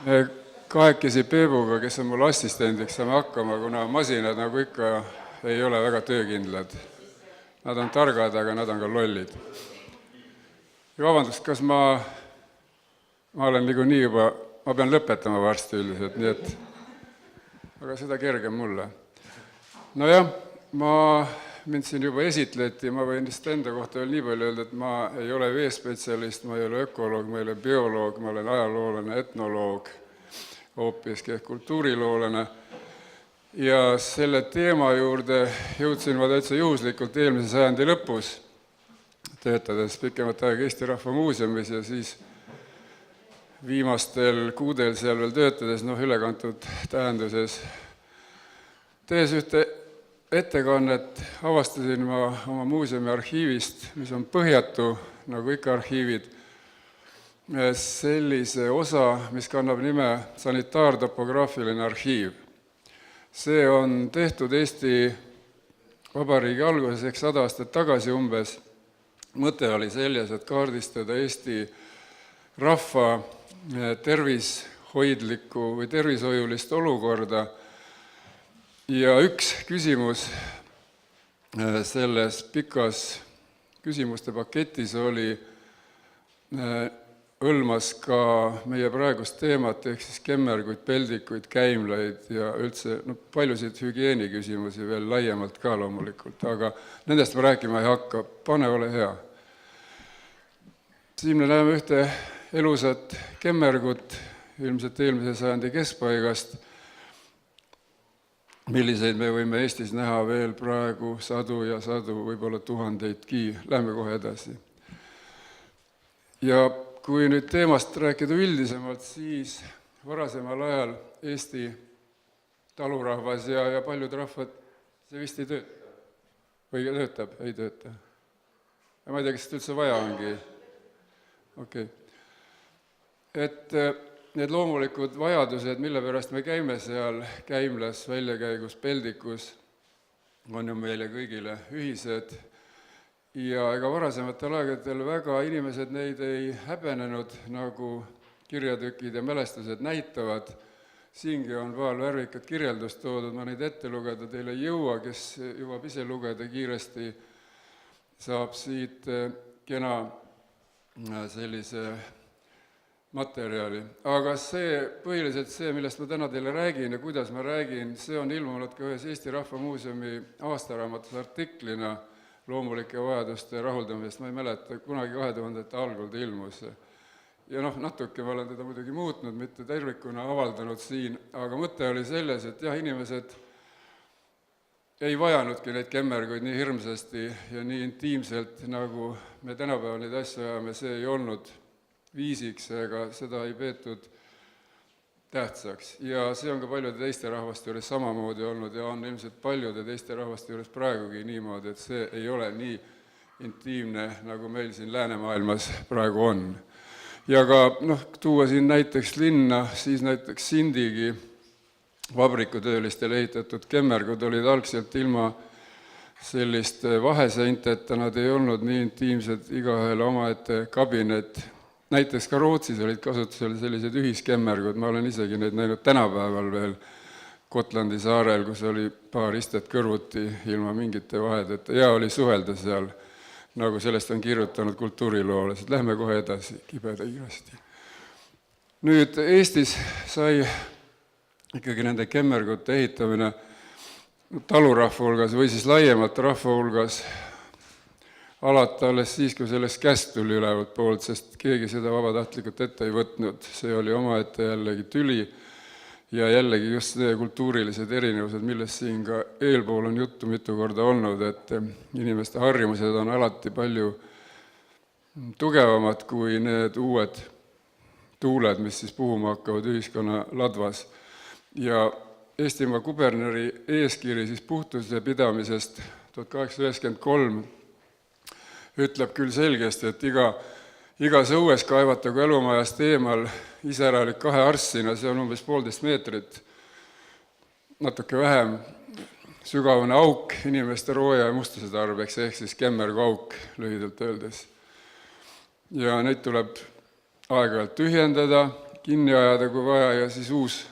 Me kahekesi Peebuga, kes on mul assistendiks, saame hakkama, kuna masinad nagu ikka ei ole väga töökindlad. Nad on targad, aga nad on ka lollid. Ja vabandust, kas ma olen niikuinii juba, ma pean lõpetama varsti üldiselt, nii et aga seda kergem mulle. Nojah, mind siin juba esitleti, ma võin vist enda kohta veel nii palju öelda, et ma ei ole veespetsialist, ma ei ole ökoloog, ma ei ole bioloog, ma olen ajaloolane, etnoloog, hoopiski ehk kultuuriloolane. Ja selle teema juurde jõudsin ma täitsa juhuslikult eelmise sajandi lõpus, töötades pikemat aega Eesti Rahva Muuseumis ja siis viimastel kuudel seal veel töötades, ülekantud tähenduses. Tehes ühte ettekannet avastasin ma oma muuseumi arhiivist, mis on põhjatu, nagu ikka arhiivid, sellise osa, mis kannab nime sanitaartopograafiline arhiiv. See on tehtud Eesti Vabariigi alguses ehk 100 aastat tagasi umbes. Mõte oli selles, et kaardistada Eesti rahva tervishoidlikku või tervishoiulist olukorda. Ja üks küsimus selles pikas küsimuste paketis hõlmas ka meie praegust teemat, ehk siis kemmerguid, peldikuid, käimlaid ja üldse paljusid hügieeniküsimusi veel laiemalt ka loomulikult, aga nendest ma rääkima ei hakka, pane ole hea. Siin me näeme ühte elusat kemmergut, ilmselt eelmise sajandi keskpaigast, milliseid me võime Eestis näha veel praegu sadu ja sadu, võib-olla tuhandeidki. Lähme kohe edasi. Ja kui nüüd teemast rääkida üldisemalt, siis varasemal ajal Eesti talurahvas ja paljud rahvad, see vist ei tööta. Või töötab? Ei tööta. Ja ma ei tea, kas seda üldse vaja ongi. Okei. Et need loomulikud vajadused, mille pärast me käime seal käimlas, väljakäigus, peldikus, on ju meile kõigile ühised. Ja ega varasematel aegadel väga inimesed neid ei häbenenud, nagu kirjatükid ja mälestused näitavad. Siingi on paar värvikat kirjeldust toodud, ma neid ette lugeda teile ei jõua, kes jõuab ise lugeda kiiresti, saab siit kena sellise materjali. Aga põhiliselt see, millest ma täna teile räägin ja kuidas ma räägin, see on ilmunud ka ühes Eesti Rahva Muuseumi aastaraamatus artiklina loomulike vajaduste rahuldamisest. Ma ei mäleta, kunagi 2000. algul ta ilmus. Ja natuke ma olen teda muidugi muutnud, mitte tervikuna avaldanud siin, aga mõte oli selles, et jah, inimesed ei vajanudki neid kemmerguid nii hirmsasti ja nii intiimselt, nagu me tänapäeval neid asju ajame, see ei olnud viisiks, ega seda ei peetud tähtsaks. Ja see on ka paljude teiste rahvaste juures samamoodi olnud ja on ilmselt paljude teiste rahvaste juures praegugi niimoodi, et see ei ole nii intiimne, nagu meil siin läänemaailmas praegu on. Ja ka tuua siin näiteks linna, siis näiteks Sindigi vabrikutöölistele ehitatud kemmergud olid algselt ilma selliste vaheseinteta, nad ei olnud nii intiimsed, igaühel omaette kabinet. Näiteks ka Rootsis olid kasutusel sellised ühiskemmergud, ma olen isegi neid näinud tänapäeval veel Gotlandi saarel, kus oli paar istet kõrvuti ilma mingite vahedeta ja oli suhelda seal, nagu sellest on kirjutanud kultuuriloolased. Lähme kohe edasi, kibeda kiiresti. Nüüd Eestis sai ikkagi nende kemmergute ehitamine talurahva hulgas või siis laiemalt rahva hulgas alata alles siis, kui sellest käst tuli ülevalt poolt, sest keegi seda vabatahtlikult ette ei võtnud. See oli omaette jällegi tüli ja jällegi just need kultuurilised erinevused, millest siin ka eelpool on juttu mitu korda olnud, et inimeste harjumused on alati palju tugevamad kui need uued tuuled, mis siis puhuma hakkavad ühiskonna ladvas. Ja Eestimaa kuberneri eeskiri siis puhtuse pidamisest 1893 ütleb küll selgesti, et igas õues kaevatagu elumajast eemal iseäralik 2 arssina, see on umbes 1,5 meetrit, natuke vähem sügavane auk inimeste rooja ja mustuse tarbeks, ehk siis kemmergu auk lühidalt öeldes. Ja neid tuleb aeg-ajalt tühjendada, kinni ajada, kui vaja, ja siis uus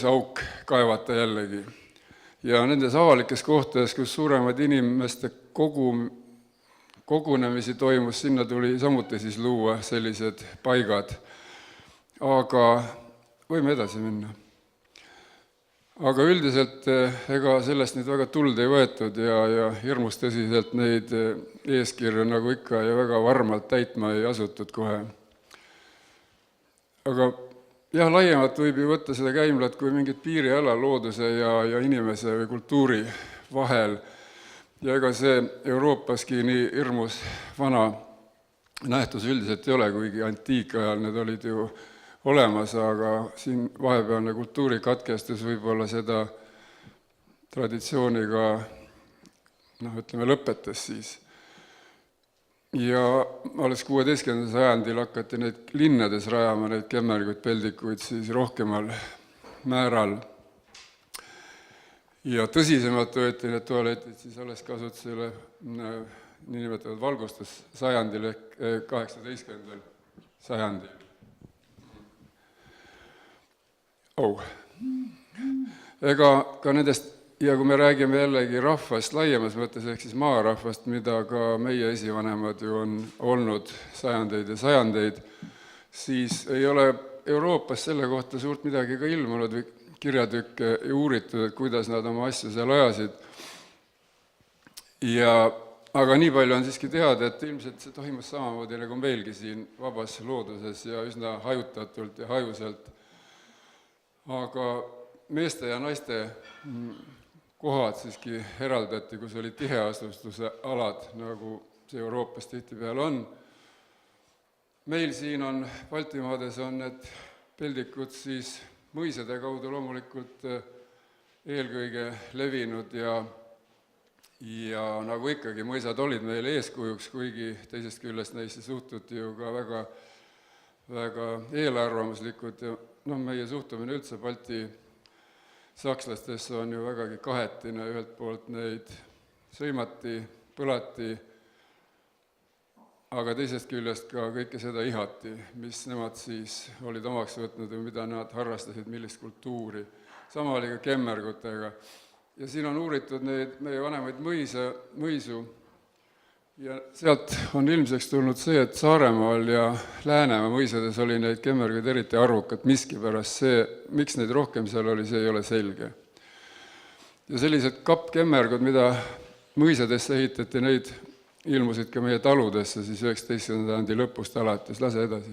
auk kaevata jällegi. Ja nendes avalikes kohtades, kus suuremad inimeste kogunemisi toimus, sinna tuli samuti siis luua sellised paigad. Aga võime edasi minna. Aga üldiselt ega sellest nüüd väga tuld ei võetud ja hirmus tõsiselt neid eeskirju nagu ikka ja väga varmalt täitma ei asutud kohe. Aga jah, laiemalt võib ju võtta seda käimlat kui mingit piiriala looduse ja inimese või kultuuri vahel. Ja ega see Euroopaski nii hirmus vana nähtus üldiselt ei ole, kuigi antiikajal need olid ju olemas, aga siin vahepealne kultuurikatkestus võib-olla seda traditsiooniga, lõpetas siis. Ja alles 16. sajandil hakati neid linnades rajama, neid kemmerguid, peldikuid siis rohkemal määral. Ja tõsisemalt võeti need tualetid siis alles kasutusele niinimetatud valgustussajandil ehk 18. sajandil. Ega ka nendest, ja kui me räägime jällegi rahvast laiemas mõttes, ehk siis maarahvast, mida ka meie esivanemad ju on olnud sajandeid ja sajandeid, siis ei ole Euroopas selle kohta suurt midagi ka ilmunud või kirjatükke ja uuritud, et kuidas nad oma asju seal ajasid. Aga nii palju on siiski teada, et ilmselt see toimus samamoodi nagu meilgi siin vabas looduses ja üsna hajutatult ja hajuselt. Aga meeste ja naiste kohad siiski eraldati, kus oli tiheasustuse alad, nagu see Euroopas tihtipeale on. Meil siin on, Baltimaades on need peldikud siis mõisade kaudu loomulikult eelkõige levinud ja nagu ikkagi mõisad olid meile eeskujuks, kuigi teisest küljest neisse suhtuti ju ka väga eelarvamuslikud ja meie suhtumine üldse Balti sakslastesse on ju vägagi kahetine, ühelt poolt neid sõimati, põlati, aga teisest küljest ka kõike seda ihati, mis nemad siis olid omaks võtnud ja mida nad harrastasid, millist kultuuri. Sama oli ka kemmergutega. Ja siin on uuritud neid meie vanemaid mõisu ja sealt on ilmseks tulnud see, et Saaremaal ja Läänemaa mõisades oli neid kemmerguid eriti arvukad, miskipärast see, miks neid rohkem seal oli, see ei ole selge. Ja sellised kappkemmergud, mida mõisadesse ehitati, neid ilmusid ka meie taludesse siis 19. sajandi lõpust alates, lase edasi.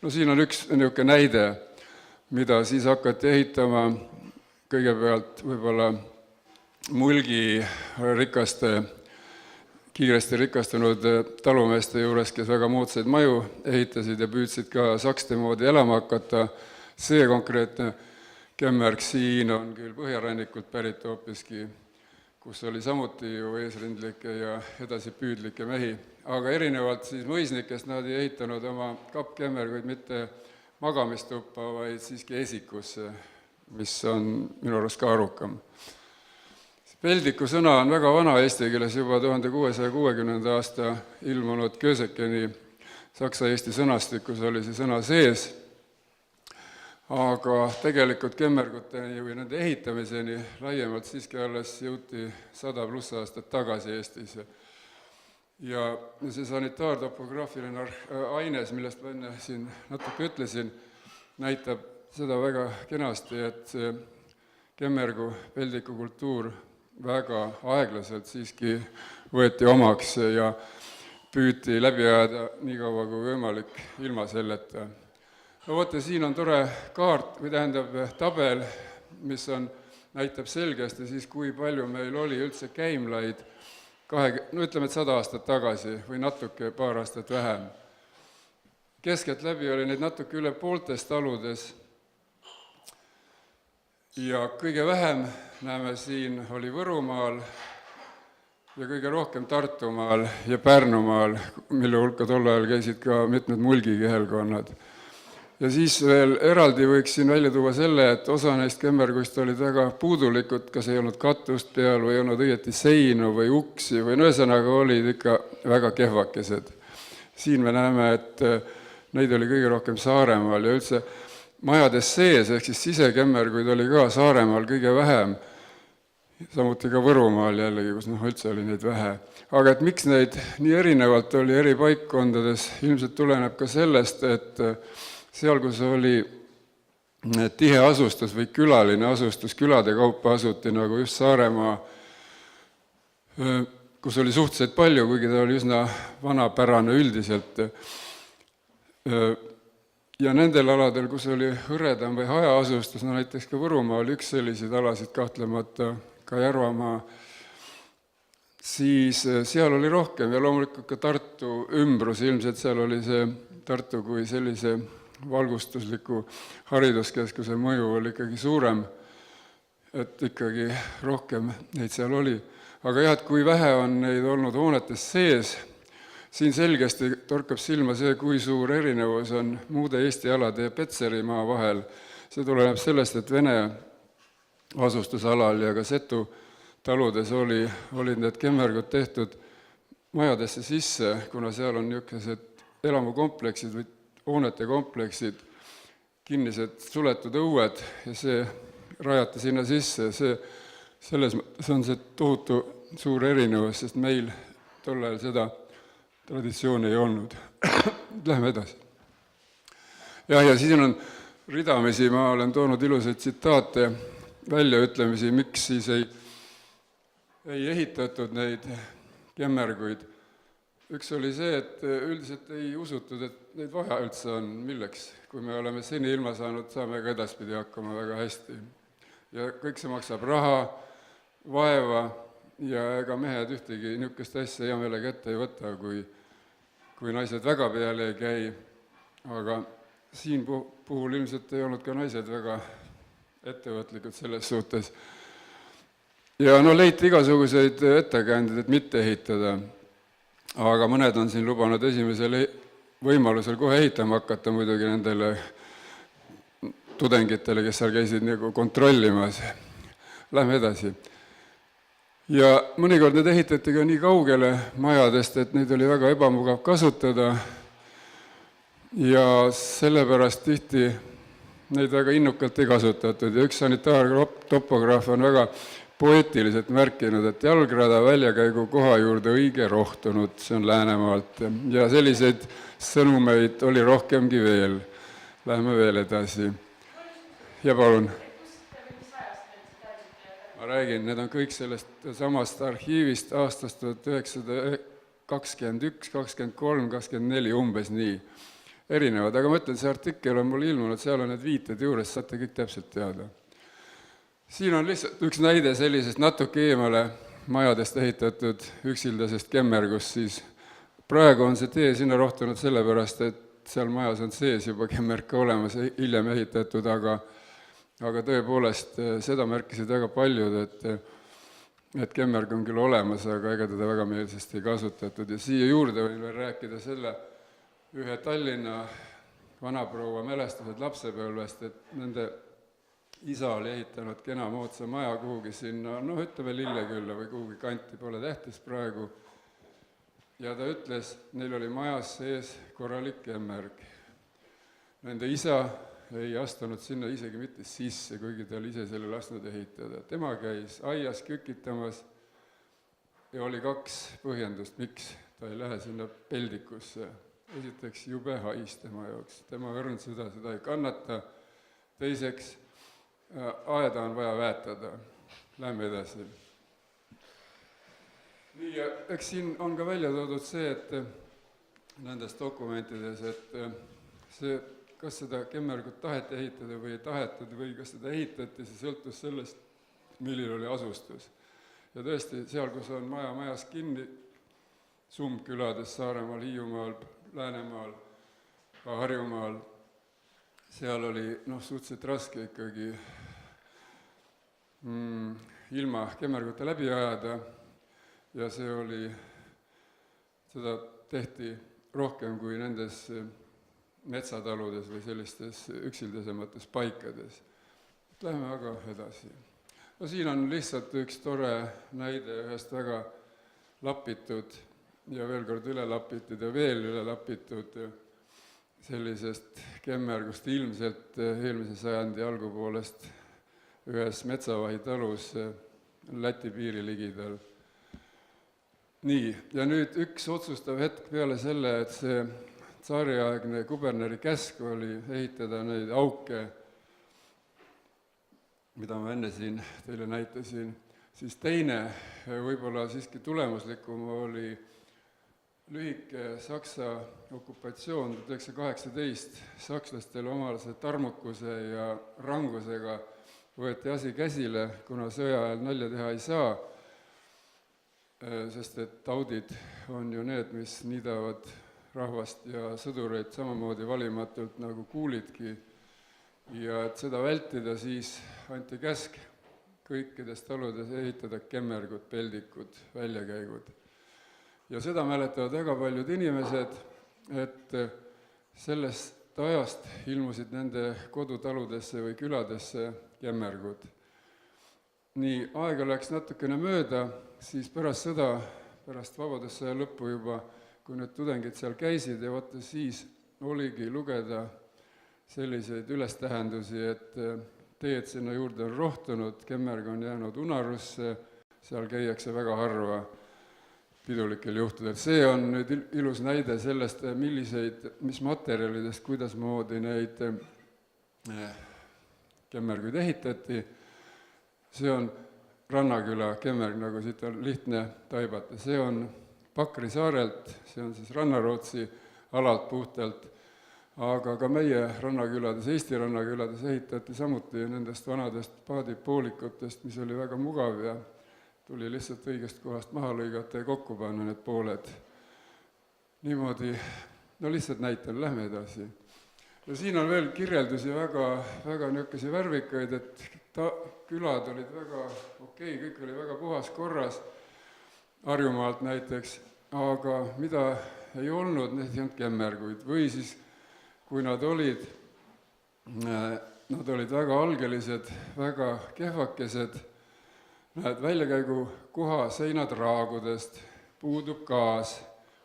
Siin on üks niisugune näide, mida siis hakati ehitama kõigepealt võib-olla mulgi rikaste, kiiresti rikastunud talumeeste juures, kes väga moodsaid maju ehitasid ja püüdsid ka sakste moodi elama hakata. See konkreetne kemmerg siin on küll põhjarannikult pärit hoopiski, kus oli samuti ju eesrindlikke ja edasipüüdlikke mehi. Aga erinevalt siis mõisnikest nad ei ehitanud oma kappkemmerguid mitte magamistuppa, vaid siiski esikusse, mis on minu arust ka arukam. Peldiku sõna on väga vana eesti keeles, juba 1660. aasta ilmunud Kösekeni saksa-eesti sõnastikus oli see sõna sees, aga tegelikult kemmerguteni või nende ehitamiseni laiemalt siiski alles jõuti 100+ aastat tagasi Eestis. Ja see sanitaartopograafiline aines, millest ma enne siin natuke ütlesin, näitab seda väga kenasti, et see kemmergu peldiku kultuur väga aeglaselt siiski võeti omaks ja püüti läbi ajada nii kaua kui võimalik ilma selleta. Vaata, siin on tore kaart, või tähendab tabel, mis näitab selgesti siis, kui palju meil oli üldse käimlaid, ütleme, et 100 aastat tagasi või natuke paar aastat vähem. Keskeltläbi oli neid natuke üle pooltes taludes ja kõige vähem näeme siin oli Võrumaal ja kõige rohkem Tartumaal ja Pärnumaal, mille hulka tol ajal käisid ka mitmed mulgikihelkonnad. Ja siis veel eraldi võiks siin välja tuua selle, et osa neist kemmerguist olid väga puudulikud, kas ei olnud katust peal või ei olnud õieti seinu või uksi või ühesõnaga olid ikka väga kehvakesed. Siin me näeme, et neid oli kõige rohkem Saaremaal ja üldse majades sees, ehk siis sisekemmerguid oli ka Saaremaal kõige vähem, samuti ka Võrumaal jällegi, kus üldse oli neid vähe. Aga et miks neid nii erinevalt oli eri paikkondades, ilmselt tuleneb ka sellest, et seal, kus oli tihe asustus või külaline asustus, külade kaupa asuti nagu just Saaremaa, kus oli suhteliselt palju, kuigi ta oli üsna vanapärane üldiselt. Ja nendel aladel, kus oli hõredam või hajaasustus, no näiteks ka Võrumaa oli üks selliseid alasid kahtlemata, ka Järvamaa, siis seal oli rohkem ja loomulikult ka Tartu ümbrus, ilmselt seal oli see Tartu kui sellise valgustusliku hariduskeskuse mõju oli ikkagi suurem, et ikkagi rohkem neid seal oli. Aga jah, et kui vähe on neid olnud hoonetes sees, siin selgesti torkab silma see, kui suur erinevus on muude Eesti alade ja Petserimaa vahel. See tuleneb sellest, et Vene asustusalal ja ka Setu taludes olid need kemmergud tehtud majadesse sisse, kuna seal on niisugused elamukompleksid või hoonete kompleksid, kinnised suletud õued ja see rajati sinna sisse. Selles mõttes on see tohutu suur erinevus, sest meil tol ajal seda traditsiooni ei olnud. Lähme edasi. Ja siin on ridamisi, ma olen toonud ilusaid tsitaate, väljaütlemisi, miks siis ei ehitatud neid kemmerguid. Üks oli see, et üldiselt ei usutud, et neid vaja üldse on, milleks. Kui me oleme seni ilma saanud, saame ka edaspidi hakkama väga hästi. Ja kõik see maksab raha, vaeva ja ega mehed ühtegi niisugust asja hea meelega ette ei võta, kui naised väga peale ei käi. Aga siin puhul ilmselt ei olnud ka naised väga ettevõtlikud selles suhtes. Ja leiti igasuguseid ettekäändeid, et mitte ehitada. Aga mõned on siin lubanud esimesel võimalusel kohe ehitama hakata muidugi nendele tudengitele, kes seal käisid nagu kontrollimas. Lähme edasi. Ja mõnikord need ehitati ka nii kaugele majadest, et neid oli väga ebamugav kasutada ja sellepärast tihti neid väga innukalt ei kasutatud. Ja üks sanitaartopograaf on väga poeetiliselt märkinud, et jalgrada väljakäigu koha juurde õige rohtunud, see on Läänemaalt. Ja selliseid sõnumeid oli rohkemgi veel. Lähme veel edasi. Ja palun. Ma räägin, need on kõik sellest samast arhiivist aastast 1921, 23, 24, umbes nii erinevad. Aga ma ütlen, see artikkel on mul ilmunud, seal on need viited juures, saate kõik täpselt teada. Siin on lihtsalt üks näide sellisest natuke eemale majadest ehitatud üksildasest kemmergust, siis praegu on see tee sinna rohtunud sellepärast, et seal majas on sees juba kemmerg ka olemas, hiljem ehitatud, aga tõepoolest seda märkisid väga paljud, et kemmerg on küll olemas, aga ega teda väga meelsasti ei kasutatud. Ja siia juurde võin veel rääkida selle ühe Tallinna vanaproua mälestused lapsepõlvest, et nende isa oli ehitanud kena moodsa maja kuhugi sinna, ütleme Lillekülla või kuhugi kanti, pole tähtis praegu. Ja ta ütles, neil oli majas sees korralik kemmerg. Nende isa ei astunud sinna isegi mitte sisse, kuigi ta oli ise selle lasknud ehitada. Tema käis aias kükitamas ja oli 2 põhjendust, miks ta ei lähe sinna peldikusse. Esiteks jube hais tema jaoks, tema õrn süda seda ei kannata. Teiseks, aeda on vaja väetada. Lähme edasi. Nii, ja eks siin on ka välja toodud see, et nendes dokumentides, et see, kas seda kemmergut taheti ehitada või ei tahetud või kas seda ehitati, see sõltus sellest, milline oli asustus. Ja tõesti, seal, kus on majas kinni, Summkülades, Saaremaal, Hiiumaal, Läänemaal, ka Harjumaal, seal oli suhteliselt raske ikkagi ilma kemmerguta läbi ajada ja seda tehti rohkem kui nendes metsataludes või sellistes üksildasemates paikades. Läheme aga edasi. Siin on lihtsalt üks tore näide ühest väga lapitud ja veel kord üle lapitud ja veel üle lapitud sellisest kemmergust ilmselt eelmise sajandi algupoolest ühes Metsavahi talus Läti piiri ligidal. Nii, ja nüüd üks otsustav hetk peale selle, et see tsaariaegne kuberneri käsk oli ehitada neid auke, mida ma enne siin teile näitasin, siis teine, võib-olla siiski tulemuslikum oli lühike Saksa okupatsioon 1918. Sakslastel omalase tarmukuse ja rangusega võeti asi käsile, kuna sõja ajal nalja teha ei saa, sest et taudid on ju need, mis niidavad rahvast ja sõdureid samamoodi valimatult nagu kuulidki. Ja et seda vältida, siis anti käsk kõikides taludes ehitada kemmergud, peldikud, väljakäigud. Ja seda mäletavad väga paljud inimesed, et sellest ajast ilmusid nende kodutaludesse või küladesse kemmergud. Nii, aega läks natukene mööda, siis pärast sõda, pärast vabadussõja lõppu juba, kui need tudengid seal käisid ja vaata siis oligi lugeda selliseid ülestähendusi, et teed sinna juurde on rohtunud, kemmerg on jäänud unarusse, seal käiakse väga harva pidulikel juhtudel. See on nüüd ilus näide sellest, mis materjalidest, kuidas moodi neid kemmerguid ehitati. See on Rannaküla kemmerg, nagu siit on lihtne taibata. See on Pakri saarelt, see on siis Rannarootsi alalt puhtalt, aga ka meie rannakülades, Eesti rannakülades ehitati samuti nendest vanadest paadipoolikutest, mis oli väga mugav ja tuli lihtsalt õigest kohast maha lõigata ja kokku panna need pooled. Niimoodi, no lihtsalt näitan, lähme edasi. Ja siin on veel kirjeldusi väga niisuguseid värvikaid, et külad olid väga okei, kõik oli väga puhas korras, Harjumaalt näiteks, aga mida ei olnud, need ei olnud kemmerguid. Või siis, kui nad olid väga algelised, väga kehvakesed, näed, väljakäigu koha seinad raagudest, puudub gaas,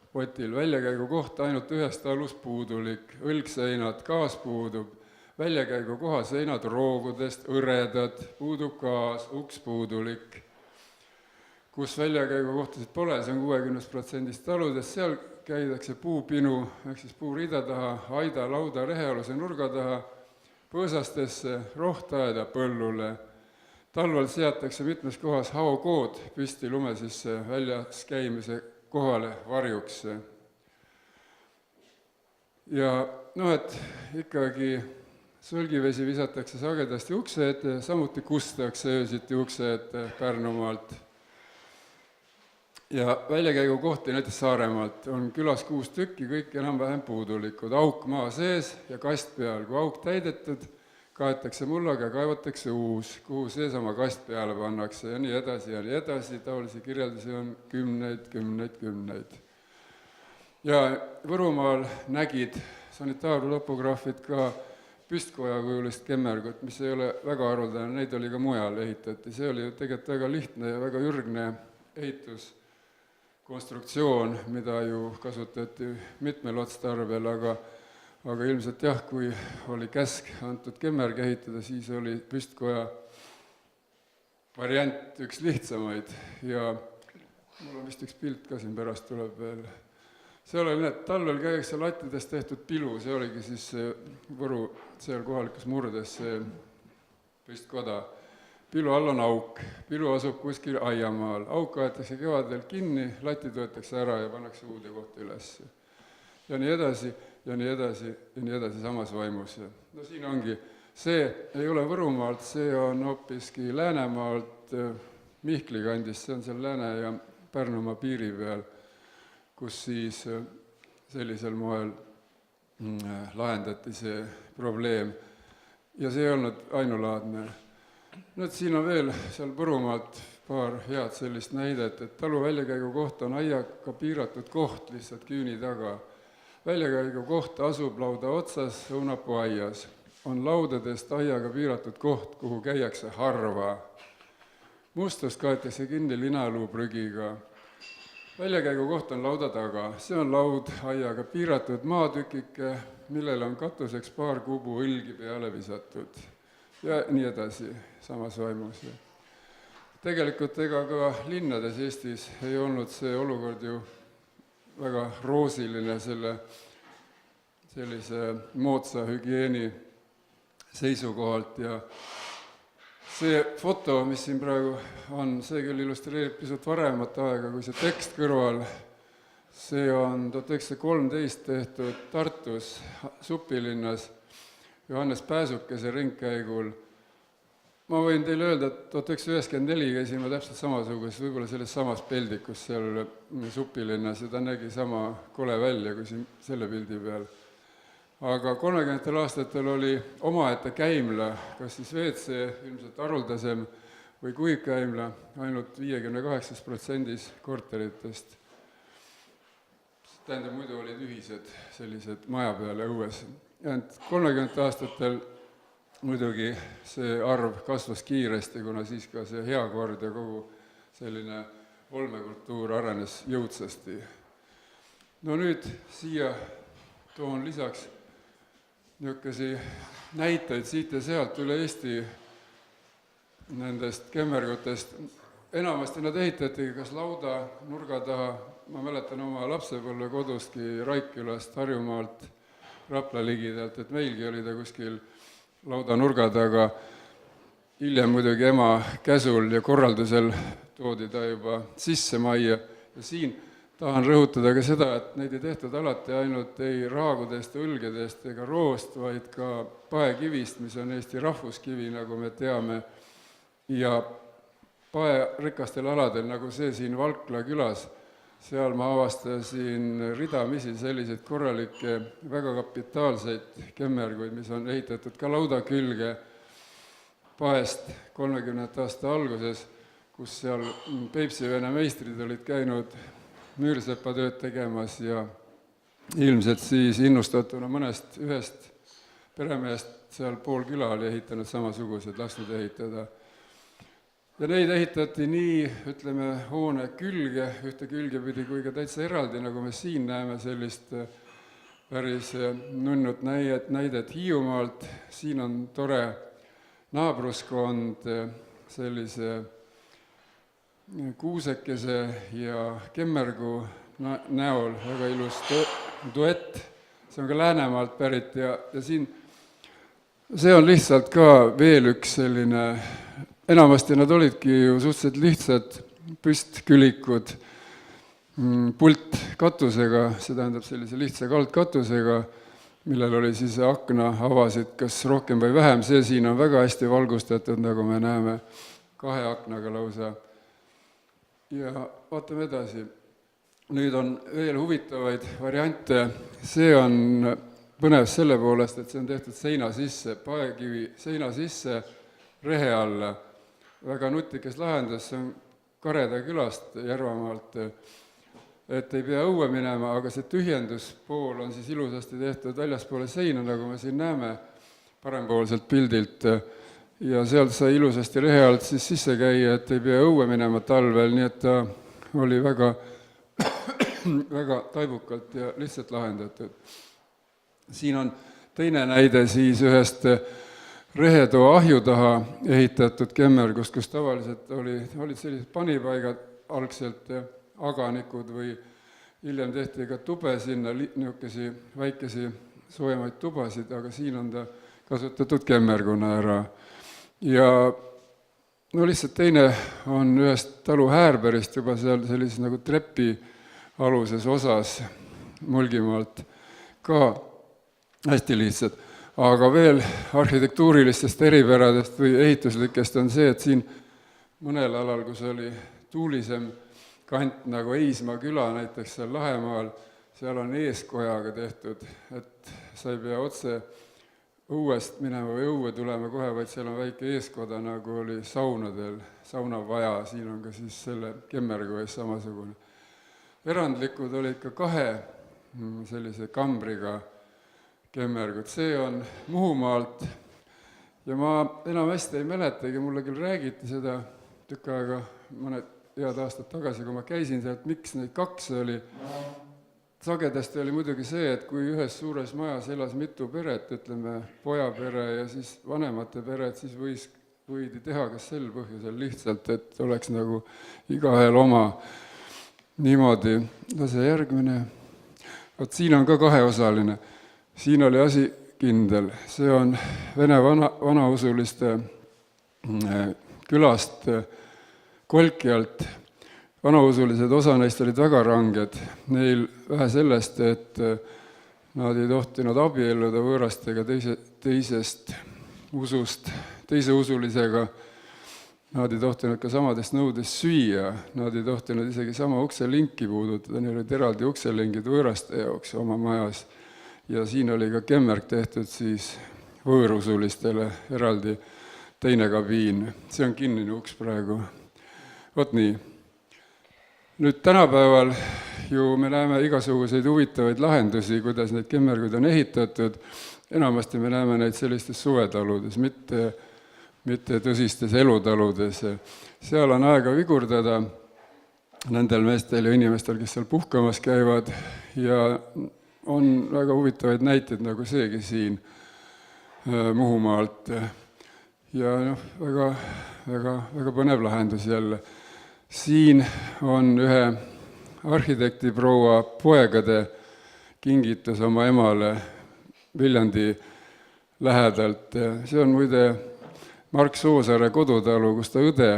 potil väljakäigu koht ainult ühest talus puudulik, õlgseinad, gaas puudub, väljakäigu koha seinad roogudest, õredad, puudub gaas, uks puudulik. Kus väljakäigu kohtasid pole, see on 60% taludes, seal käidakse puupinu, ehk siis puurida taha, aida, lauda, rehealuse nurga taha, põõsastesse, rohtaeda, põllule. Talval seatakse mitmes kohas haokood püsti lume sisse väljas käimise kohale varjuks. Ja et ikkagi sulgivesi visatakse sagedasti ukse ette, samuti kustakse öösiti ukse ette Pärnumaalt. Ja väljakäigu kohti näiteks Saaremaalt on külas 6 tükki, kõik enam-vähem puudulikud, auk maa sees ja kast peal. Kui auk täidetud, kaetakse mullaga ja kaevatakse uus, kuhu seesama kast peale pannakse ja nii edasi ja nii edasi. Taolisi kirjeldusi on kümneid. Ja Võrumaal nägid sanitaartopograafid ka püstkojakujulist kemmergut, mis ei ole väga haruldane, neid oli ka mujal ehitati. See oli tegelikult väga lihtne ja väga ürgne ehitus. Konstruktsioon, mida ju kasutati mitmel otstarvel, aga ilmselt jah, kui oli käsk antud kemmerg ehitada, siis oli püstkoja variant üks lihtsamaid ja mul on vist üks pilt ka siin pärast tuleb veel. Seal oli need, talvel käiakse lattidest tehtud pilu, see oligi siis Võru seal kohalikus murdes see püstkoda. Pilu all on auk, pilu asub kuskil aiamaal, auk aetakse kevadel kinni, latid võetakse ära ja pannakse uude kohta üles. Ja nii edasi samas vaimus. No siin ongi, see ei ole Võrumaalt, see on hoopiski Läänemaalt, Mihkli kandist, see on seal Lääne ja Pärnumaa piiri peal, kus siis sellisel moel lahendati see probleem. Ja see ei olnud ainulaadne. Nüüd siin on veel seal Võrumaalt paar head sellist näidet, et talu väljakäigu koht on aiaga piiratud koht lihtsalt küüni taga. Väljakäigu koht asub lauda otsas õunapuu aias. On laudadest aiaga piiratud koht, kuhu käiakse harva. Mustust kaetakse kinni linaluuprügiga. Väljakäigu koht on lauda taga. See on laud aiaga piiratud maatükike, millele on katuseks paar kuubu õlgi peale visatud ja nii edasi, samas vaimus. Tegelikult ega ka linnades Eestis ei olnud see olukord ju väga roosiline sellise moodsa hügieeni seisukohalt ja see foto, mis siin praegu on, see küll illustreerib pisut varemat aega kui see tekst kõrval. See on 1913 tehtud Tartus Supilinnas Johannes Pääsukese ringkäigul. Ma võin teile öelda, et 1994 käisime täpselt samasuguses, võib-olla selles samas peldikus seal Supilinnas ja ta nägi sama kole välja kui siin selle pildi peal. Aga 30. aastatel oli omaette käimla, kas siis WC, ilmselt haruldasem, või kuivkäimla ainult 58% korteritest. Tähendab, muidu olid ühised sellised maja peale õues. Ja 30. aastatel muidugi see arv kasvas kiiresti, kuna siis ka see heakord ja kogu selline olmekultuur arenes jõudsasti. No nüüd siia toon lisaks niisugasi näiteid siit ja sealt üle Eesti nendest kemmergutest. Enamasti nad ehitatigi kas lauda nurga taha, ma mäletan oma lapsepõlve kodustki Raikkülast, Harjumaalt, Rapla ligidalt, et meilgi oli ta kuskil lauda nurga taga. Hiljem muidugi ema käsul ja korraldusel toodi ta juba sisse majja ja siin tahan rõhutada ka seda, et neid ei tehtud alati ainult ei raagudest, õlgedest ega roost, vaid ka paekivist, mis on Eesti rahvuskivi, nagu me teame, ja paerikastel aladel, nagu see siin Valkla külas, seal ma avastasin ridamisi selliseid korralikke, väga kapitaalseid kemmerguid, mis on ehitatud ka lauda külge paest 30. aasta alguses, kus seal Peipsi-Vene meistrid olid käinud müürsepatööd tegemas ja ilmselt siis innustatuna ühest peremehest seal pool küla oli ehitanud samasugused, lastud ehitada. Ja neid ehitati nii, ütleme, hoone külge, ühte külge pidi kui ka täitsa eraldi, nagu me siin näeme sellist päris nunnut näidet Hiiumaalt. Siin on tore naabruskond sellise kuusekese ja kemmergu näol, väga ilus duett. See on ka Läänemaalt pärit ja siin see on lihtsalt ka veel üks selline, enamasti nad olidki ju suhteliselt lihtsad püstkülikud pultkatusega, see tähendab sellise lihtsa kaldkatusega, millel oli siis aknaavasid kas rohkem või vähem. See siin on väga hästi valgustatud, nagu me näeme, 2 aknaga lausa. Ja vaatame edasi. Nüüd on veel huvitavaid variante. See on põnev selle poolest, et see on tehtud seina sisse, paekivi seina sisse, rehe alla. Väga nutikas lahendus, see on Kareda külast Järvamaalt, et ei pea õue minema, aga see tühjenduspool on siis ilusasti tehtud väljaspoole seina, nagu me siin näeme parempoolselt pildilt. Ja sealt sai ilusasti rehe alt siis sisse käia, et ei pea õue minema talvel, nii et ta oli väga, väga taibukalt ja lihtsalt lahendatud. Siin on teine näide siis ühest rehetoa ahju taha ehitatud kemmergust, kus tavaliselt olid sellised panipaigad algselt aganikud või hiljem tehti ka tube sinna, niisugesi väikesi soojemaid tubasid, aga siin on ta kasutatud kemmerguna ära. Ja no lihtsalt teine on ühest talu Häärberist juba seal sellises nagu trepi aluses osas Mulgimaalt ka hästi lihtsad. Aga veel arhitektuurilistest eripäradest või ehituslikest on see, et siin mõnel alal, kus oli tuulisem kant nagu Eismaa küla näiteks seal Lahemaal, seal on eeskojaga tehtud, et sa ei pea otse õuest minema või õue tulema kohe, vaid seal on väike eeskoda, nagu oli saunadel, saunavaja, siin on ka siis selle kemmergu ees samasugune. Erandlikud olid ka 2 sellise kambriga kemmergud, see on Muhumaalt ja ma enam hästi ei mäletagi, mulle küll räägiti seda tükk aega, mõned head aastad tagasi, kui ma käisin sealt, miks neid 2 oli. sagedasti oli muidugi see, et kui ühes suures majas elas mitu peret, ütleme pojapere ja siis vanemate pered, siis võidi teha kas sel põhjusel lihtsalt, et oleks nagu igaühel oma niimoodi. Lase järgmine. Vot siin on ka kaheosaline. Siin oli asi kindel. See on vene vanausuliste külast Kolkjalt. Vanausulised osa neist olid väga ranged. Neil vähe sellest, et nad ei tohtinud abielluda võõrastega teisest usust, teise usulisega. Nad ei tohtinud ka samadest nõudest süüa, nad ei tohtinud isegi sama ukselinki puudutada, neil olid eraldi ukselingid võõraste jaoks oma majas. Ja siin oli ka kemmerg tehtud siis võõrusulistele eraldi teine kabiin. See on kinnine uks praegu. Vot nii. Nüüd tänapäeval ju me näeme igasuguseid huvitavaid lahendusi, kuidas neid kemmerguid on ehitatud. Enamasti me näeme neid sellistes suvetaludes, mitte tõsistes elutaludes. Seal on aega vigurdada nendel meestel ja inimestel, kes seal puhkamas käivad, ja on väga huvitavaid näiteid, nagu seegi siin Muhumaalt. Ja väga põnev lahendus jälle. Siin on ühe arhitekti proua poegade kingitus oma emale Viljandi lähedalt. See on muide Mark Soosaare kodutalu, kus ta õde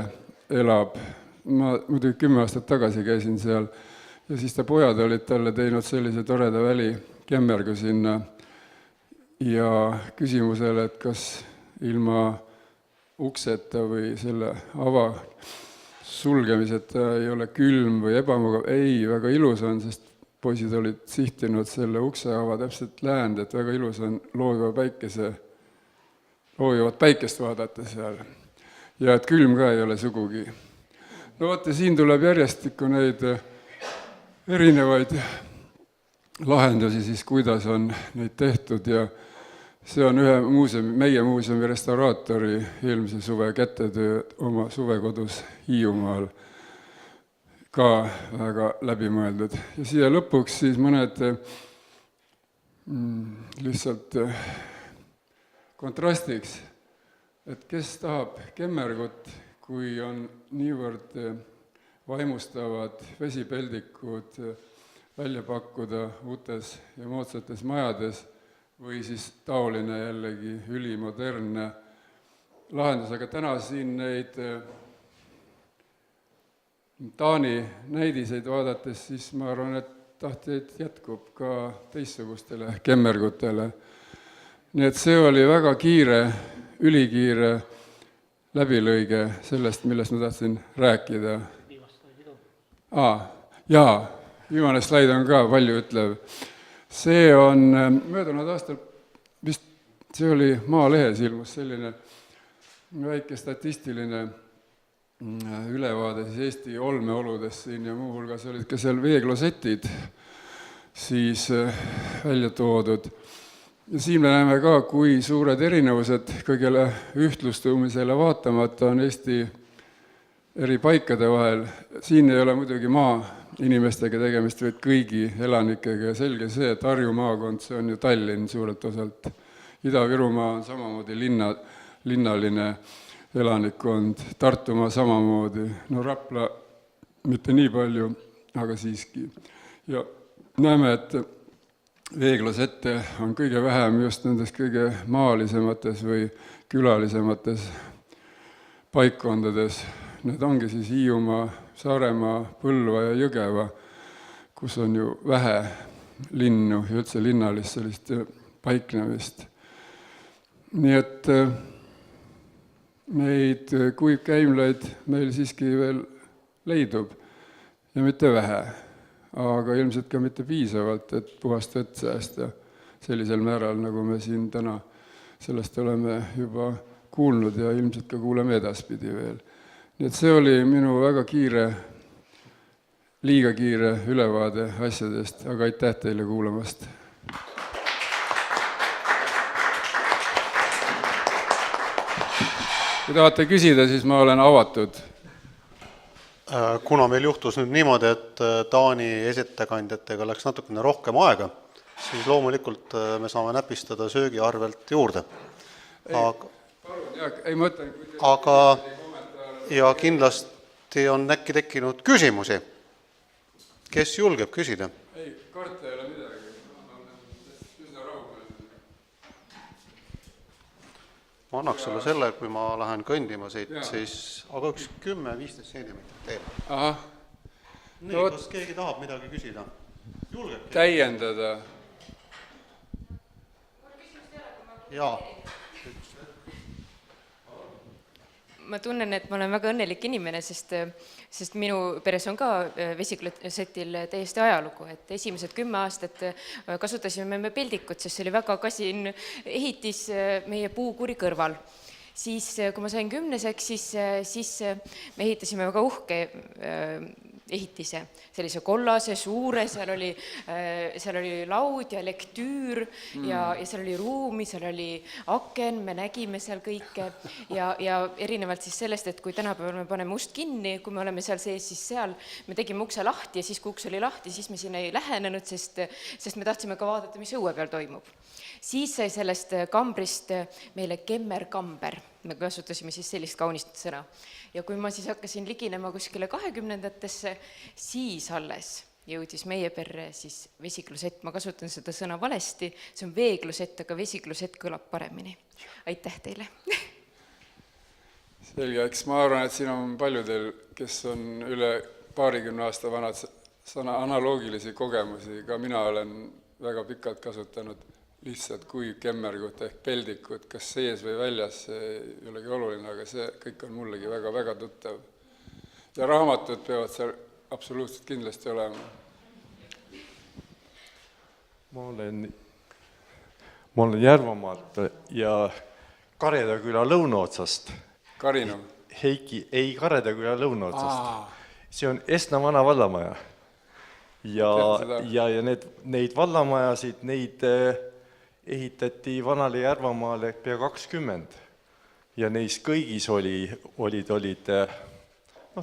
elab. Ma muidugi 10 aastat tagasi käisin seal ja siis ta pojad olid talle teinud sellise toreda välikemmergu sinna ja küsimusele, et kas ilma ukseta või selle sulgemiseta ei ole külm või ebamugav. Ei, väga ilus on, sest poisid olid sihtinud selle ukseava täpselt läände, et väga ilus on loojuvat päikest vaadata seal. Ja et külm ka ei ole sugugi. No vaata, siin tuleb järjestikku neid erinevaid lahendusi siis, kuidas on neid tehtud ja see on ühe meie muuseumi restauraatori eelmise suve kätetöö oma suvekodus Hiiumaal ka väga läbimõeldud. Ja siia lõpuks siis mõned lihtsalt kontrastiks, et kes tahab kemmergut, kui on niivõrd vaimustavad vesipeldikud välja pakkuda uutes ja moodsates majades, või siis taoline jällegi ülimodernne lahendus. Aga täna siin neid Taani näidiseid vaadates, siis ma arvan, et tahtjaid jätkub ka teistsugustele kemmergutele. Nii et see oli väga kiire, ülikiire läbilõige sellest, millest ma tahtsin rääkida. Jaa, viimane slaid on ka palju ütlev. See on möödunud aastal, vist see oli Maalehes ilmus selline väike statistiline ülevaade siis Eesti olmeoludest siin ja muuhulgas olid ka seal veeklosetid siis välja toodud. Ja siin me näeme ka, kui suured erinevused kõigele ühtlustumisele vaatamata on Eesti eri paikade vahel. Siin ei ole muidugi inimestega tegemist, vaid kõigi elanikega ja selge see, et Harju maakond, see on ju Tallinn suurelt osalt. Ida-Virumaa on samamoodi linnaline elanikkond, Tartumaa samamoodi, no Rapla mitte nii palju, aga siiski. Ja näeme, et veeklosette on kõige vähem just nendes kõige maalisemates või külalisemates paikkondades. Need ongi siis Hiiumaa, Saaremaa, Põlva ja Jõgeva, kus on ju vähe linnu ja üldse linnalist sellist paiknemist. Nii et neid kuivkäimlaid meil siiski veel leidub ja mitte vähe, aga ilmselt ka mitte piisavalt, et puhast vett säästa sellisel määral, nagu me siin täna sellest oleme juba kuulnud ja ilmselt ka kuuleme edaspidi veel. Nii et see oli minu väga liiga kiire ülevaade asjadest, aga aitäh teile kuulamast. Kui tahate küsida, siis ma olen avatud. Kuna meil juhtus nüüd niimoodi, et Taani esitekandjatega läks natukene rohkem aega, siis loomulikult me saame näpistada söögiarvelt juurde. Aga ja kindlasti on äkki tekkinud küsimusi. Kes julgeb küsida? Ei, karta ei ole midagi. Ma olen üsna rahumeelne. Ma annaks sulle selle, kui ma lähen kõndima siit, siis aga üks 10-15 sentimeetrit teeb. Aha. Nii, kas keegi tahab midagi küsida? Julgeb? Täiendada. Jaa. Ma tunnen, et ma olen väga õnnelik inimene, sest minu peres on ka vesiklosetil täiesti ajalugu, et esimesed 10 aastat kasutasime me peldikut, sest see oli väga kasin ehitis meie puukuri kõrval. Siis, kui ma sain 10-seks, siis me ehitasime väga uhke ehitise, sellise kollase, suure, seal oli laud ja lektüür ja seal oli ruumi, seal oli aken, me nägime seal kõike ja erinevalt siis sellest, et kui tänapäeval me paneme ust kinni, kui me oleme seal sees, siis seal me tegime ukse lahti ja siis, kui uks oli lahti, siis me sinna ei lähenenud, sest me tahtsime ka vaadata, mis õue peal toimub. Siis sai sellest kambrist meile kemmerkamber, me kasutasime siis sellist kaunist sõna. Ja kui ma siis hakkasin liginema kuskile 20-ndatesse, siis alles jõudis meie perre siis vesiklosett. Ma kasutan seda sõna valesti, see on veeklosett, aga vesiklosett kõlab paremini. Aitäh teile! Selge, eks ma arvan, et siin on paljudel, kes on üle 20 aasta vanad analoogilisi kogemusi, ka mina olen väga pikalt kasutanud lihtsalt kui kemmergut ehk peldikut, kas sees või väljas, see ei olegi oluline, aga see kõik on mullegi väga-väga tuttav. Ja raamatud peavad seal absoluutselt kindlasti olema. Ma olen Järvamaalt ja Karedaküla lõunaotsast. Karinu? Heiki, ei Karedaküla lõunaotsast. See on Esna vana vallamaja. Ja neid vallamajasid, neid ehitati vanale Järvamaale pea 20 ja neis kõigis olid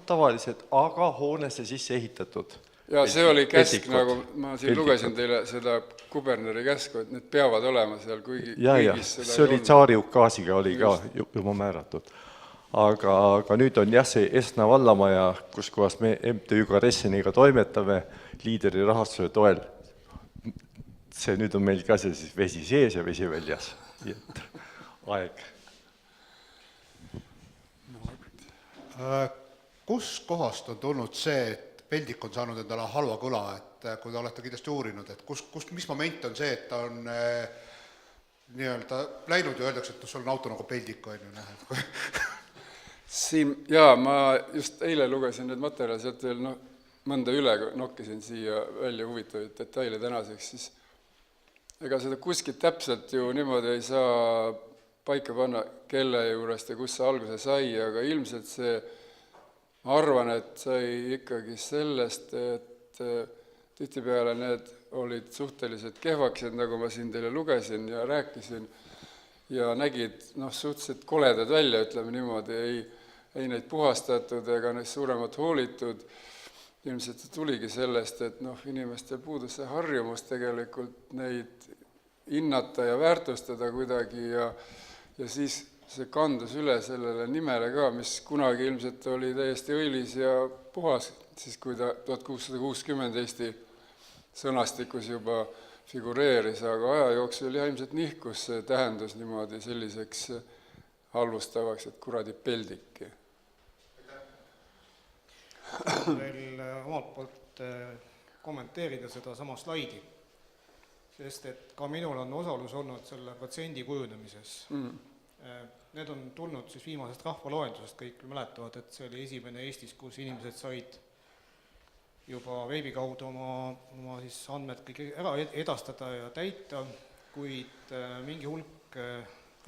tavalised, aga hoonesse sisse ehitatud. Ja see oli käsk, nagu ma siin lugesin teile seda kuberneri käsku, et need peavad olema seal kõigis seda see oli tsaari ukaasiga oli ka juba määratud. Aga nüüd on jah see Esna vallamaja, kus kohas me MTÜ Karesseniga toimetame liideri rahastuse toel. See nüüd on meil ka see siis vesi sees ja vesi väljas. Aeg. Kus kohast on tulnud see, et peldik on saanud endale halva kõla, et kui te olete kindlasti uurinud, et mis moment on see, et ta on nii-öelda läinud ja öeldakse, et sul on auto nagu peldik, on ju nähe? Siin, jaa, ma just eile lugesin need materjali, sealt veel mõnda üle nokkisin siia välja huvitavaid detaile tänaseks, siis ega seda kuskilt täpselt ju niimoodi ei saa paika panna, kelle juurest ja kus see alguse sai, aga ilmselt see, ma arvan, et sai ikkagi sellest, et tihtipeale need olid suhteliselt kehvakesed, nagu ma siin teile lugesin ja rääkisin, ja nägid suhteliselt koledad välja, ütleme niimoodi, ei neid puhastatud ega neist suuremat hoolitud. Ilmselt see tuligi sellest, et inimestel puudus see harjumus tegelikult neid hinnata ja väärtustada kuidagi ja siis see kandus üle sellele nimele ka, mis kunagi ilmselt oli täiesti õilis ja puhas, siis kui ta 1660 Eesti sõnastikus juba figureeris, aga aja jooksul ilmselt nihkus see tähendus niimoodi selliseks halvustavaks, et kuradi peldiki. veel omalt poolt kommenteerida seda sama slaidi, sest et ka minul on osalus olnud selle protsendi kujunemises. Need on tulnud siis viimasest rahvaloendusest, kõik mäletavad, et see oli esimene Eestis, kus inimesed said juba veebi kaudu oma siis andmed kõik ära edastada ja täita, kuid mingi hulk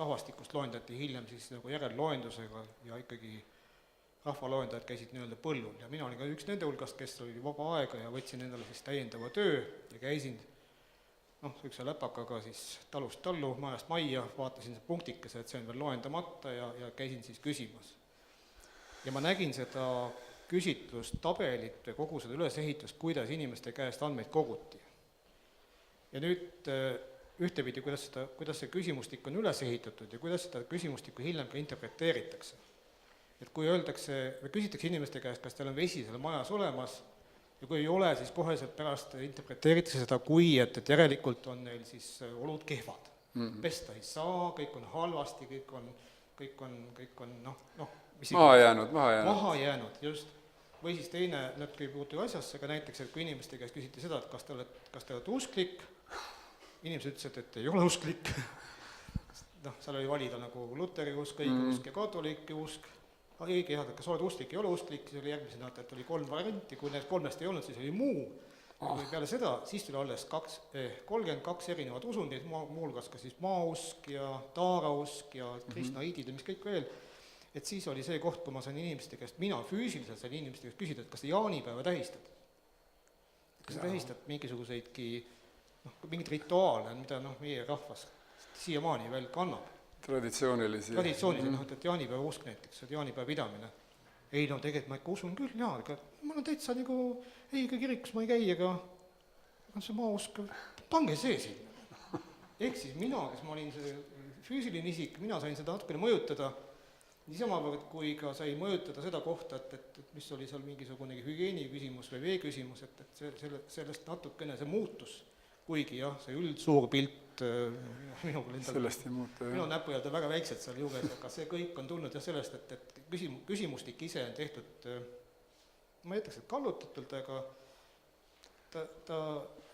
rahvastikust loendati hiljem siis nagu järelloendusega ja ikkagi rahvaloendajad käisid nii-öelda põllul ja mina olin ka üks nende hulgast, kes oli vaba aega ja võtsin endale siis täiendava töö ja käisin üks läpakaga siis talust tallu, majast majja, vaatasin punktikese, et see on veel loendamata ja käisin siis küsimas. Ja ma nägin seda küsitlustabelit või kogu seda ülesehitust, kuidas inimeste käest andmeid koguti. Ja nüüd ühtepidi, kuidas see küsimustik on üles ehitatud ja kuidas seda küsimustikku hiljem ka interpreteeritakse. Et kui öeldakse, või küsitakse inimeste käest, kas teil on vesi seal majas olemas, ja kui ei ole, siis koheselt pärast interpreteeritakse seda kui, et järelikult on neil siis olud kehvad. Pesta ei saa, kõik on halvasti, kõik on maha jäänud, just. Või siis teine, natuke ei puutu asjasse, aga näiteks, et kui inimeste käest küsiti seda, et kas te olete usklik, inimesed ütlesid, et ei ole usklik. Seal oli valida nagu luteri usk, õige usk ja katoliiki usk. Õige jah, et kas oled usklik, ei ole usklik, siis oli järgmisena, et oli 3 varianti, kui need 3 ei olnud, siis oli muu. Kui peale seda, siis tuli alles 32 erinevad usundid, muulgas ka siis maausk ja taarausk ja kristnaidid ja mis kõik veel. Et siis oli see koht, kui ma sain inimeste käest, mina füüsiliselt sain inimeste käest küsida, et kas te jaanipäeva tähistad? Kas te tähistad mingisuguseidki, mingid rituaale, mida meie rahvas siiamaani veel kannab? Traditsioonilisi, et jaanipäeva usk näiteks, et jaanipäeva pidamine. Ei, tegelikult ma ikka usun küll, jaa, aga mul on täitsa nagu, ei, ka kirikus ma ei käi, aga see maausk, pange see sinna. Ehk siis mina, kes ma olin see füüsiline isik, mina sain seda natukene mõjutada, niisamavõrd kui ka sai mõjutada seda kohta, et mis oli seal mingisugune hügieeni küsimus või vee küsimus, et sellest natukene see muutus, kuigi jah, see suur pilt sellest ei muuta. Minu näpujad on väga väiksed seal juures, aga see kõik on tulnud jah sellest, et küsimustik ise on tehtud, ma ei ütleks, et kallutatult, aga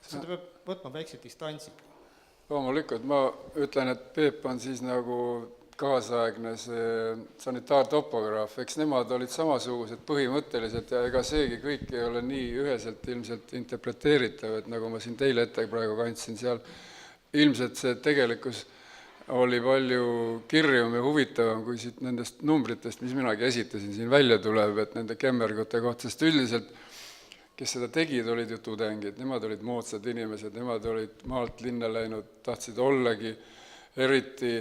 seda peab võtma väikse distantsi. Loomulikult, ma ütlen, et Peep on siis nagu kaasaegne see sanitaartopograaf, eks nemad olid samasugused põhimõtteliselt ja ega seegi kõik ei ole nii üheselt ilmselt interpreteeritav, et nagu ma siin teile ette praegu kandsin seal, ilmselt see tegelikkus oli palju kirjum ja huvitavam kui siit nendest numbritest, mis minagi esitasin siin välja tuleb, et nende kemmergute kohta, sest üldiselt, kes seda tegid, olid ju tudengid, nemad olid moodsad inimesed, nemad olid maalt linna läinud, tahtsid ollagi eriti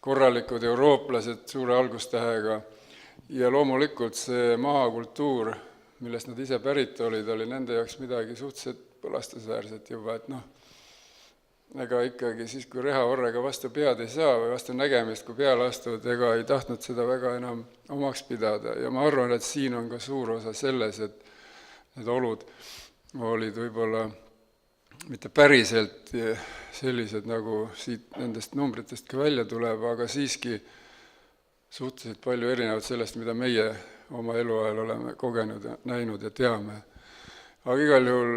korralikud eurooplased suure algustähega ja loomulikult see maakultuur, millest nad ise pärit olid, oli nende jaoks midagi suhteliselt põlastusväärset juba, et ega ikkagi siis, kui rehaorrega vastu pead ei saa või vastu nägemist, kui peale astud, ega ei tahtnud seda väga enam omaks pidada ja ma arvan, et siin on ka suur osa selles, et need olud olid võib-olla mitte päriselt sellised, nagu siit nendest numbritest ka välja tuleb, aga siiski suhteliselt palju erinevad sellest, mida meie oma eluajal oleme kogenud ja näinud ja teame. Aga igal juhul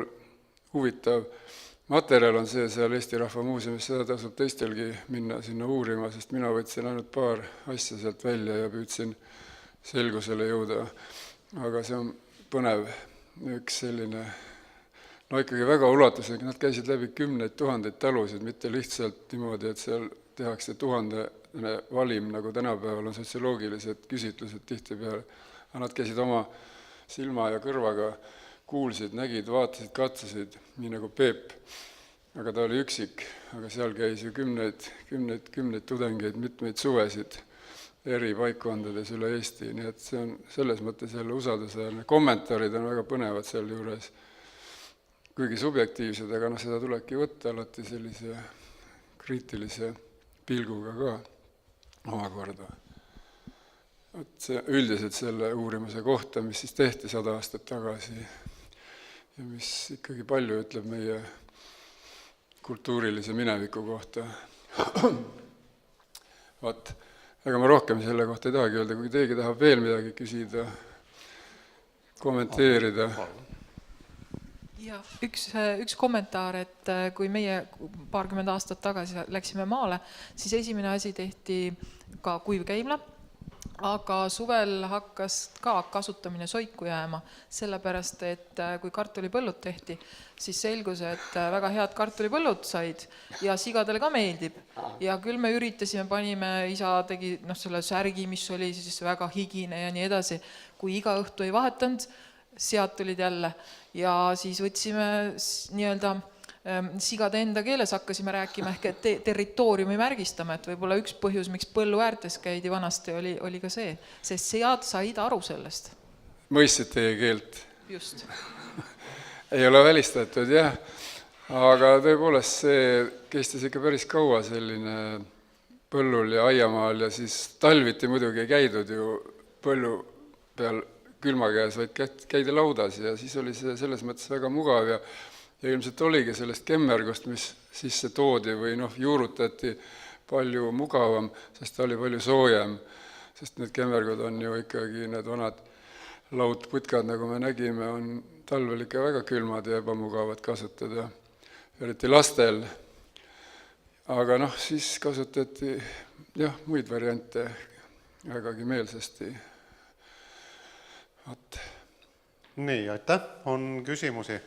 huvitav materjal on see seal Eesti Rahva Muuseumis, seda tasub teistelgi minna sinna uurima, sest mina võtsin ainult paar asja sealt välja ja püüdsin selgusele jõuda. Aga see on põnev, üks selline ikkagi väga ulatuslik, nad käisid läbi 10 000 talusid, mitte lihtsalt niimoodi, et seal tehakse 1000 valim, nagu tänapäeval on sotsioloogilised küsitlused tihtipeale. Aga nad käisid oma silma ja kõrvaga, kuulsid, nägid, vaatasid, katsusid, nii nagu Peep. Aga ta oli üksik, aga seal käis ju kümneid tudengeid, mitmeid suvesid eri paikkondades üle Eesti, nii et see on selles mõttes jälle usaldusväärne. Kommentaarid on väga põnevad seal juures. Kuigi subjektiivsed, aga seda tulebki võtta alati sellise kriitilise pilguga ka omakorda. See üldiselt selle uurimuse kohta, mis siis tehti 100 aastat tagasi ja mis ikkagi palju ütleb meie kultuurilise mineviku kohta. Vaat, ega ma rohkem selle kohta ei tahagi öelda, kui teegi tahab veel midagi küsida, kommenteerida. Ja üks kommentaar, et kui meie paarkümmend aastat tagasi läksime maale, siis esimene asi tehti ka kuivkeimla, aga suvel hakkas ka kasutamine soiku jääma, sellepärast, et kui kartulipõllud tehti, siis selgus, et väga head kartulipõllud said ja sigadele ka meeldib. Ja küll me üritasime, panime, isa tegi selle särgi, mis oli siis väga higine ja nii edasi, kui iga õhtu ei vahetanud, sead tulid jälle ja siis võtsime nii-öelda sigade enda keeles hakkasime rääkima ehk territooriumi märgistama, et võib-olla üks põhjus, miks põllu äärtes käidi vanasti, oli ka see, sest sead said aru sellest. mõistsid teie keelt. just. Ei ole välistatud, jah. Aga tõepoolest see kestis ikka päris kaua, selline põllul ja aiamaal ja siis talviti muidugi ei käidud ju põllu peal külma käes, vaid käidi laudas ja siis oli see selles mõttes väga mugav ja ilmselt oligi sellest kemmergust, mis sisse toodi või juurutati palju mugavam, sest ta oli palju soojem, sest need kemmergud on ju ikkagi need vanad laudputkad, nagu me nägime, on talvel ikka väga külmad ja ebamugavad kasutada, eriti lastel. Aga siis kasutati muid variante vägagi meelsasti. Nii, aitäh. On küsimusi?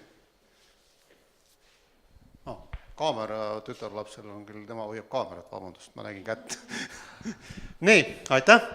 Kaamera tütarlapsel on küll, tema hoiab kaamerat, vabandust, ma nägin kätt. Nii, aitäh!